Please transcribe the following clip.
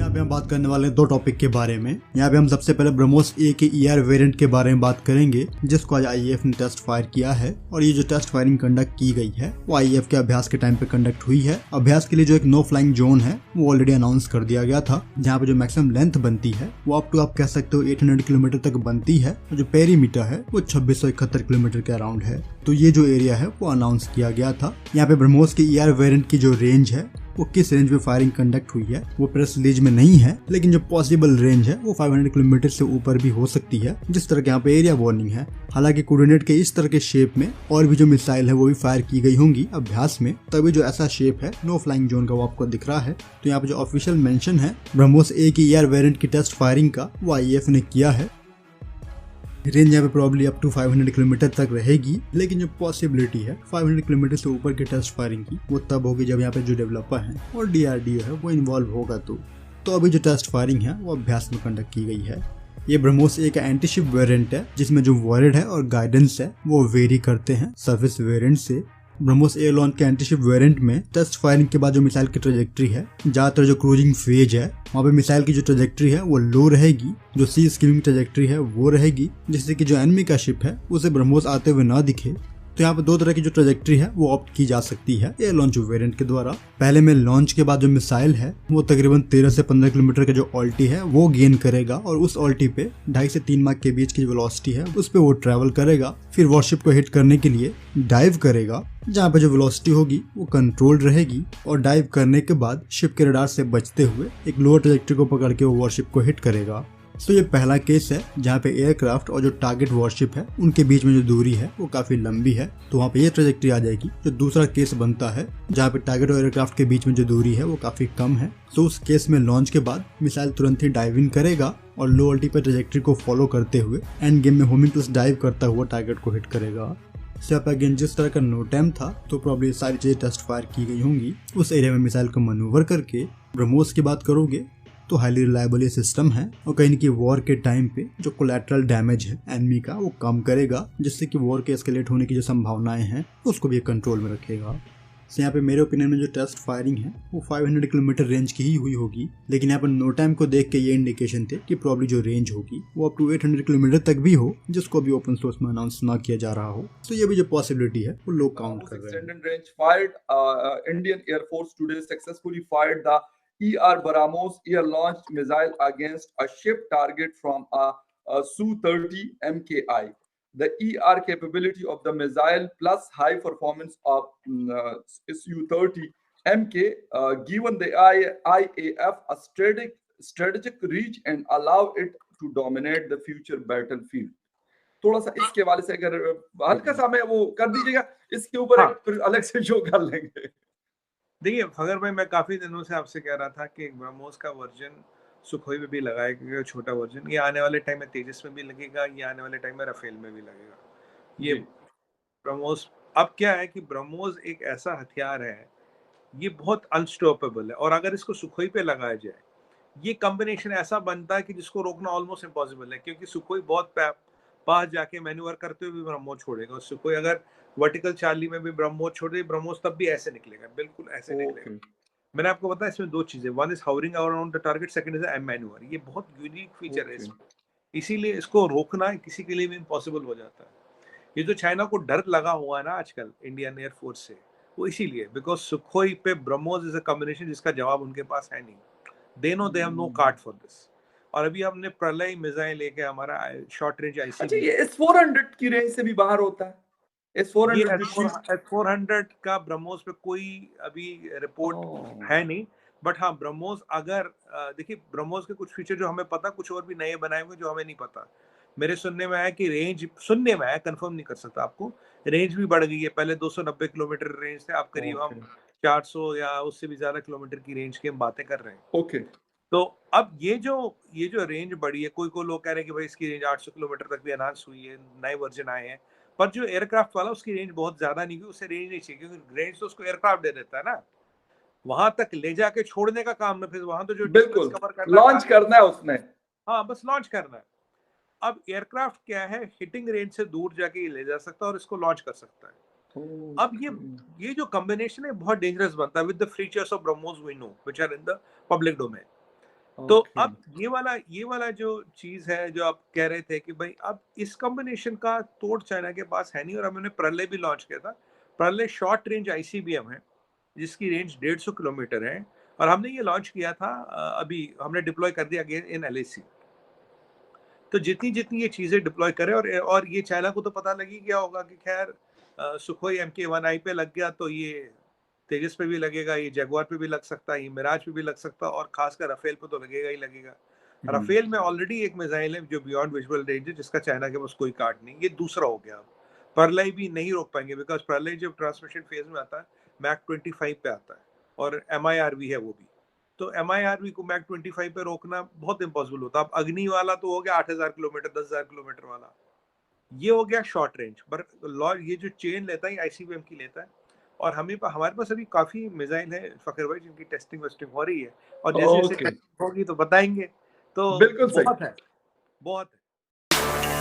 यहाँ पे हम बात करने वाले हैं दो टॉपिक के बारे में। यहाँ पे हम सबसे पहले ब्रह्मोस ए के ईआर वेरिएंट के बारे में बात करेंगे, जिसको आज आईएएफ ने टेस्ट फायर किया है। और ये जो टेस्ट फायरिंग कंडक्ट की गई है वो आईएएफ के अभ्यास के टाइम पे कंडक्ट हुई है। अभ्यास के लिए जो एक नो फ्लाइंग जोन है वो ऑलरेडी अनाउंस कर दिया गया था, जहाँ पे जो मैक्सिमम लेंथ बनती है वो अप टू आप कह सकते हो 800 किलोमीटर तक बनती है। और जो पेरीमीटर है वो 2671 किलोमीटर के अराउंड है। तो ये जो एरिया है वो अनाउंस किया गया था। यहाँ पे ब्रह्मोस के ईआर वेरिएंट की जो रेंज है वो किस रेंज में फायरिंग कंडक्ट हुई है वो प्रेस रिलीज में नहीं है, लेकिन जो पॉसिबल रेंज है वो 500 किलोमीटर से ऊपर भी हो सकती है, जिस तरह के यहाँ पे एरिया वार्निंग है। हालांकि कोऑर्डिनेट के इस तरह के शेप में और भी जो मिसाइल है वो भी फायर की गई होंगी अभ्यास में, तभी जो ऐसा शेप है नो फ्लाइंग जोन का वो आपको दिख रहा है। तो यहाँ पे जो ऑफिशियल मेंशन है ब्रह्मोस ए की ईआर वेरिएंट की टेस्ट फायरिंग का वो आईएएफ ने किया है। रेंज यहाँ पे प्रॉब्ली अप टू 500 किलोमीटर तक रहेगी, लेकिन जो पॉसिबिलिटी है 500 किलोमीटर से ऊपर की टेस्ट फायरिंग की वो तब होगी जब यहाँ पे जो डेवलपर हैं और डीआरडीओ है वो इन्वॉल्व होगा। तो अभी जो टेस्ट फायरिंग है वो अभ्यास में कंडक्ट की गई है। ये ब्रह्मोस ए का एंटीशिप वेरिएंट है, जिसमें जो वॉरेड है और गाइडेंस है वो वेरी करते हैं सर्विस वेरिएंट से। ब्रह्मोस ए लॉन्च के एंटीशिप वेरिएंट में टेस्ट फायरिंग के बाद जो मिसाइल की ट्रेजेक्ट्री है, ज्यादातर जो क्रूजिंग फेज है वहाँ पे मिसाइल की जो ट्रेजेक्ट्री है वो लो रहेगी, जो सी स्कीमिंग ट्रेजेक्ट्री है वो रहेगी, जिससे कि जो एनिमी का शिप है उसे ब्रह्मोस आते हुए ना दिखे। तो यहाँ पे दो तरह की जो ट्रेजेक्ट्री है वो ऑप्ट की जा सकती है एयर लॉन्च वेरिएंट के द्वारा। पहले में लॉन्च के बाद जो मिसाइल है वो तकरीबन 13 से 15 किलोमीटर का जो ऑल्टी है वो गेन करेगा, और उस ऑल्टी पे 2.5 से 3 मार्क के बीच की जो वेलोसिटी है उस पे वो ट्रेवल करेगा। फिर वॉरशिप को हिट करने के लिए डाइव करेगा, जहाँ पे जो वेलोसिटी होगी वो कंट्रोल्ड रहेगी, और डाइव करने के बाद शिप के रडार से बचते हुए एक लोअर ट्रेजेक्ट्री को पकड़ के वो वॉरशिप को हिट करेगा। तो ये पहला केस है जहाँ पे एयरक्राफ्ट और जो टारगेट वॉरशिप है उनके बीच में जो दूरी है वो काफी लंबी है, तो वहाँ पे ये ट्रेजेक्ट्री आ जाएगी। जो दूसरा केस बनता है जहाँ पे टारगेट और एयरक्राफ्ट के बीच में जो दूरी है वो काफी कम है, तो उस केस में लॉन्च के बाद मिसाइल तुरंत ही डाइविंग करेगा और लो ऑल्टी पे ट्रेजेक्ट्री को फॉलो करते हुए एंड गेम में होमिंग प्लस डाइव करता हुआ टारगेट को हिट करेगा। अगेन जिस तरह का नो टाइम था तो प्रॉब्ली सारी चीजें टेस्ट फायर की गई होंगी। उस एरिया में मिसाइल को मनूवर करके ब्रह्मोस की बात करोगे तो हाईली रिलायबल ये सिस्टम है, और कहीं न कहीं वॉर के टाइम पे जो कोलैटरल डैमेज है एनिमी का वो कम करेगा, जिससे कि वॉर के एस्केलेट होने की जो संभावनाएं हैं उसको भी कंट्रोल में रखेगा। तो यहाँ पे मेरे ओपिनियन में जो टेस्ट फायरिंग है वो 500 किलोमीटर रेंज की ही हुई होगी, लेकिन यहाँ पर नो टाइम को देख के ये इंडिकेशन थे कि प्रॉब्ली जो रेंज होगी वो अप टू 800 किलोमीटर तक भी हो, जिसको भी ओपन सोर्स में अनाउंस ना किया जा रहा हो। तो ये भी जो पॉसिबिलिटी है वो लोग काउंट कर रहे हैं। Indian air force today successfully fired the ER BrahMos air-launched missile against a ship target from a Su-30 MKI. The ER capability of the missile plus high performance of Su-30 MK given the IAF a strategic reach and allow it to dominate the future battlefield. थोड़ा सा इसके वाले से अगर हल्का सा मैं वो कर दीजिएगा, इसके ऊपर एक अलग से शो कर लेंगे। देखिए फगर भाई, मैं काफी दिनों से आपसे कह रहा था कि ब्रह्मोस का वर्जन सुखोई में भी लगाएगा, छोटा वर्जन, ये आने वाले टाइम में तेजस में भी लगेगा, ये आने वाले टाइम में राफेल में भी लगेगा। ये ब्रह्मोस अब क्या है कि ब्रह्मोस एक ऐसा हथियार है, ये बहुत अनस्टॉपेबल है, और अगर इसको सुखोई पे लगाया जाए ये कॉम्बिनेशन ऐसा बनता है कि जिसको रोकना ऑलमोस्ट इम्पॉसिबल है, क्योंकि सुखोई बहुत पास जाके मैन्यूवर करते हुए भी ब्रह्मोस छोड़ेगा। सुखोई अगर वर्टिकल चार्ली में भी ब्रह्मोस छोड़ दे, ब्रह्मोस तब भी ऐसे निकलेगा, बिल्कुल ऐसे निकलेगा। मैंने आपको बताया इसमें दो चीजें, one is hovering around the target, second is M manoeuvre. ये बहुत यूनिक फीचर है इसमें, इसीलिए इसको रोकना किसी के लिए भी इम्पॉसिबल हो जाता है। ये जो चाइना को डर लगा हुआ है ना आजकल इंडियन एयरफोर्स से, वो इसीलिए बिकॉज सुखोई पे ब्रह्मोस इज अ कॉम्बिनेशन जिसका जवाब उनके पास है नहीं। They no they have no card for this. और अभी हमने प्रलय मिसाइल लेके हमारा शॉर्ट रेंज आईसी, अच्छा ये S-400 की रेंज से भी बाहर होता है। S-400 का ब्रह्मोस पे कोई अभी रिपोर्ट है नहीं, बट हाँ ब्रह्मोस अगर देखिए ब्रह्मोस के कुछ फीचर जो हमें पता, कुछ और भी नए बनाए हुए जो हमें नहीं पता। मेरे सुनने में आया कि रेंज, सुनने में आया, कंफर्म नहीं कर सकता आपको, रेंज भी बढ़ गई है। पहले 290 किलोमीटर रेंज थे, आप करीब हम 400 या उससे भी ज्यादा किलोमीटर की रेंज की हम बातें कर रहे हैं। ओके, तो अब ये जो रेंज बढ़ी है, कोई लोग कह रहे हैं कि भाई इसकी रेंज 800 किलोमीटर तक भी अनाउंस हुई है, नए वर्जन आए हैं, पर जो एयरक्राफ्ट वाला उसकी रेंज बहुत ज्यादा नहीं हुई, उससे रेंज नहीं चाहिए, क्योंकि रेंज तो उसको एयरक्राफ्ट दे देता है ना, वहां तक ले जाके छोड़ने का काम है, फिर वहां तो जो बिल्कुल लॉन्च करना है उसने, हाँ बस लॉन्च करना है। अब एयरक्राफ्ट क्या है, हिटिंग रेंज से दूर जाके ये ले जा सकता है और इसको लॉन्च कर सकता है। अब ये जो कॉम्बिनेशन है बहुत डेंजरस बनता है with the features of BrahMos we know which are in the public domain. तो Okay. अब ये वाला जो चीज है जो आप कह रहे थे कि भाई अब इस कॉम्बिनेशन का तोड़ चाइना के पास है नहीं, और हमने प्रलय भी लॉन्च किया था। प्रलय शॉर्ट रेंज आईसीबीएम है जिसकी रेंज 150 किलोमीटर है, और हमने ये लॉन्च किया था अभी हमने डिप्लॉय कर दिया अगेन इन एलएसी। तो जितनी जितनी ये चीजें डिप्लॉय करें, और ये चाइना को तो पता लगी गया होगा कि खैर सुखोई MK1I पे लग गया तो ये तेजस पे भी लगेगा, ये जगुआर पे भी लग सकता है, ये मिराज पे भी लग सकता है, और खासकर राफेल पे तो लगेगा ही लगेगा। राफेल में ऑलरेडी एक मिसाइल है जो बियॉन्ड विजुअल रेंज है जिसका चाइना के पास कोई कार्ड नहीं, ये दूसरा हो गया। प्रलय भी नहीं रोक पाएंगे बिकॉज प्रलय जब ट्रांसमिशन फेज में आता है मैक 25 पे आता है, और MIRV है वो भी। तो MIRV को मैक 25 पे रोकना बहुत इम्पॉसिबल होता। अब अग्नि वाला तो हो गया 8000 किलोमीटर 10,000 किलोमीटर वाला, ये हो गया शॉर्ट रेंज। पर ये जो चेन लेता है ICBM की लेता है, और हमारे पास अभी काफी मिसाइल है फखर भाई जिनकी टेस्टिंग वेस्टिंग हो रही है, और जैसे जैसे Okay. टेस्टिंग होगी तो बताएंगे। तो बिल्कुल सही। बहुत है, बहुत है।